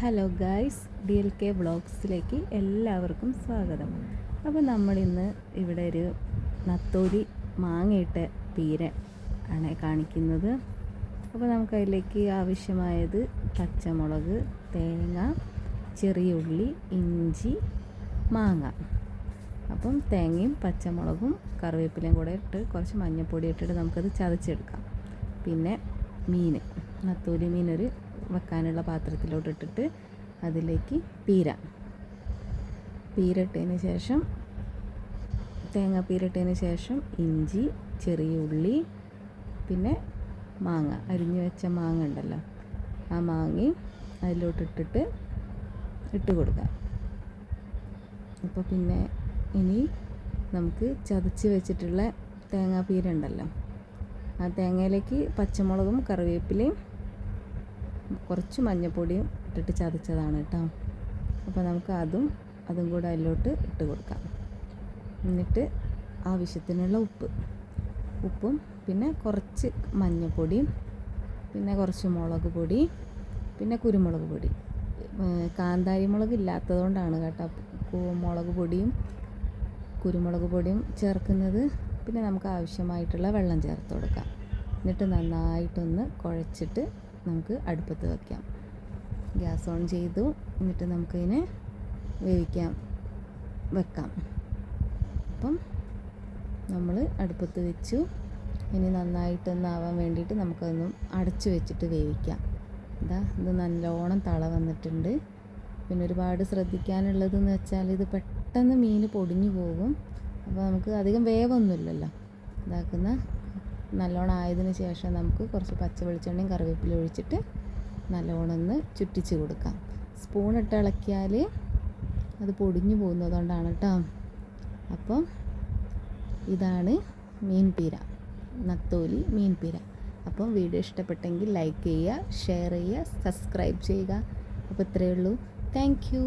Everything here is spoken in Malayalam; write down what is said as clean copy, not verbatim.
ഹലോ ഗായ്സ്, DLK വ്ളോഗ്സിലേക്ക് എല്ലാവർക്കും സ്വാഗതം. അപ്പോൾ നമ്മളിന്ന് ഇവിടെ ഒരു നത്തോലി മാങ്ങയിട്ട പീര ആണ് കാണിക്കുന്നത്. അപ്പോൾ നമുക്കതിലേക്ക് ആവശ്യമായത് പച്ചമുളക്, തേങ്ങ, ചെറിയ ഉള്ളി, ഇഞ്ചി, മാങ്ങ. അപ്പം തേങ്ങയും പച്ചമുളകും കറിവേപ്പിലയും കൂടെ ഇട്ട് കുറച്ച് മഞ്ഞൾപ്പൊടി ഇട്ടിട്ട് നമുക്കത് ചതച്ചെടുക്കാം. പിന്നെ നത്തോലി മീനൊരു വെക്കാനുള്ള പാത്രത്തിലോട്ട് ഇട്ടിട്ട് അതിലേക്ക് പീര ഇട്ടതിന് ശേഷം തേങ്ങാപ്പീര ഇട്ടതിന് ശേഷം ഇഞ്ചി, ചെറിയ ഉള്ളി, പിന്നെ മാങ്ങ, അരിഞ്ഞു വെച്ച മാങ്ങ ഉണ്ടല്ലോ, ആ മാങ്ങയും അതിലോട്ട് ഇട്ട് കൊടുക്കാം. അപ്പോൾ പിന്നെ ഇനി നമുക്ക് ചതച്ച് വെച്ചിട്ടുള്ള തേങ്ങാപ്പീര ഉണ്ടല്ലോ, ആ തേങ്ങയിലേക്ക് പച്ചമുളകും കറിവേപ്പിലയും കുറച്ച് മഞ്ഞൾപ്പൊടിയും ഇട്ടിട്ട് ചതച്ചതാണ് കേട്ടോ. അപ്പോൾ നമുക്ക് അതും കൂടെ അതിലോട്ട് ഇട്ട് കൊടുക്കാം. എന്നിട്ട് ആവശ്യത്തിനുള്ള ഉപ്പും പിന്നെ കുറച്ച് മഞ്ഞൾപ്പൊടിയും പിന്നെ കുറച്ച് മുളക് പൊടി പിന്നെ കുരുമുളക് പൊടി. കാന്താരി മുളക് ഇല്ലാത്തതുകൊണ്ടാണ് കേട്ടോ മുളക് പൊടിയും കുരുമുളക് പൊടിയും ചേർക്കുന്നത്. പിന്നെ നമുക്ക് ആവശ്യമായിട്ടുള്ള വെള്ളം ചേർത്ത് കൊടുക്കാം. എന്നിട്ട് നന്നായിട്ടൊന്ന് കുഴച്ചിട്ട് നമുക്ക് അടുപ്പത്ത് വയ്ക്കാം. ഗ്യാസ് ഓൺ ചെയ്തു. എന്നിട്ട് നമുക്കതിനെ വെക്കാം. അപ്പം നമ്മൾ അടുപ്പത്ത് വെച്ചു. ഇനി നന്നായിട്ടൊന്നാവാൻ വേണ്ടിയിട്ട് നമുക്കതൊന്നും അടച്ചു വെച്ചിട്ട് വേവിക്കാം. ഇത് നല്ലോണം തള വന്നിട്ടുണ്ട്. പിന്നെ ഒരുപാട് ശ്രദ്ധിക്കാനുള്ളതെന്ന് വെച്ചാൽ ഇത് പെട്ടെന്ന് മീൻ പൊടിഞ്ഞു പോകും. അപ്പോൾ നമുക്ക് അധികം വേവൊന്നുമില്ലല്ലോ. നല്ലോണം ആയതിനു ശേഷം നമുക്ക് കുറച്ച് പച്ച വെളിച്ചെണ്ണയും കറിവേപ്പില ഒഴിച്ചിട്ട് നല്ലോണം ഒന്ന് ചുറ്റിച്ച് കൊടുക്കാം. സ്പൂണിട്ട് ഇളക്കിയാൽ അത് പൊടിഞ്ഞു പോകുന്നതുകൊണ്ടാണ് കേട്ടോ. അപ്പം ഇതാണ് നത്തോലി മീൻ പീര. അപ്പം വീഡിയോ ഇഷ്ടപ്പെട്ടെങ്കിൽ ലൈക്ക് ചെയ്യുക, ഷെയർ ചെയ്യുക, സബ്സ്ക്രൈബ് ചെയ്യുക. അപ്പോൾ ഇത്രയേ ഉള്ളൂ. Thank you.